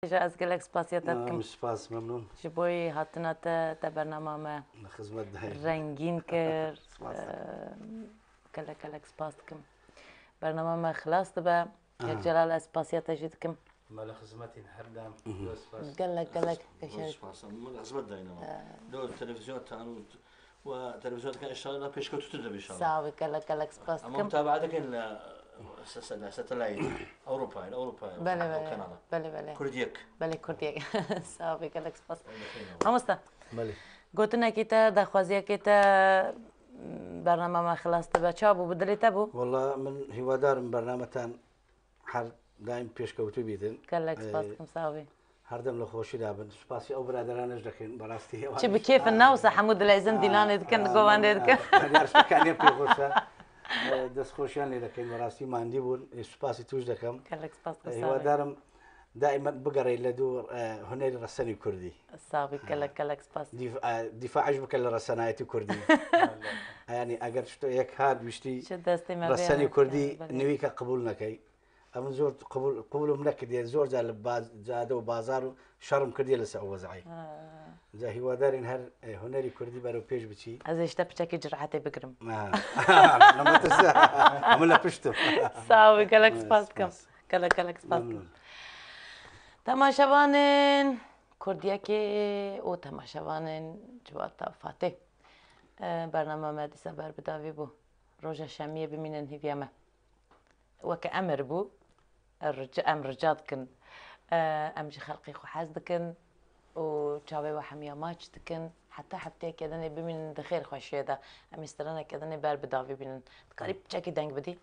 از گلک سپاسیتکم. سپاس ممنون. جبوی هاتنا تا برنامه ما خدمت دهید. رنگین کرد. گلک سپاس کم. برنامه ما خلاص به یک جلال سپاسیت جدکم. مال خدمتين هردام قال لك كشري من خدمت داينا دو التلفزيون تاعنا وتلفزيون كان ان شاء الله بيش كنت تدري ان شاء الله صافي قال لك سباس اما متابعتك ستلايت اوروبا بله بله كرديك بله كرديك صافي قال لك سباس همستا بله قلتنا كيتا دخوازيا كيتا برنامه ما خلاص تبع شابو بدلي تبو والله من هوادار برنامجتان هر دائم پیشکەوتو بیتن. قال لك سباس كم صافي هەردەم لە خۆشی دابن سوپاسی ئەو برادرانەش دەکەین بەڕاستی چی بكيف الناوسة حمود العزم ديلان دكن قوان دكن هەرشتەکانی پێ خۆشە دەستخۆشیان لێ دەکەین بەڕاستی ماندی بوون سوپاسی توش دەکەم. قال لك سباس كم صافي هیوادارم دائما بگەڕێ لە دوو هونەری ڕەسەنی کوردی. صافي قال لك سباس دیفاعش بکە لە ڕەسەنایەتی کوردی. يعني ئەگەر شتۆ یەک هات وشتی ڕەسەنی کوردی نوێی کە قبول نەکەی. ئەمن زۆر قبولم نەکردێ زۆر جار لە جادە و بازار و شەڕم کردێ لەسەر ئەو وەزعی. جا هیوادارین هەر هونەری کوردی بەرەو پێش بچی. ئەزیشتە پچەکی جرعەتی بگرم. نەمەترسە ئەمە لە پشتم. صافي قال لك سباس كم قال لك سباس كم. تماشاوانن کوردیەکی و تەماشاوانن جواتە فاتێ بەرنامە مە دیسە بەربداوی بوو ڕۆژە شەمیە بمینن هیڤێمە وەکە ئەمر بوو ئەم ڕجا دکن ئەمجی خەڵقی خۆ حەز دکن و چاوێ وە هەمیە ماچ دکن حتا هەفتەیەکێ دەنێ ببینن دەخێر خۆشیێدا ئەمیسترانێکە دەنێ بەربداوی بینن دکاری بچەکی دەنگ بدی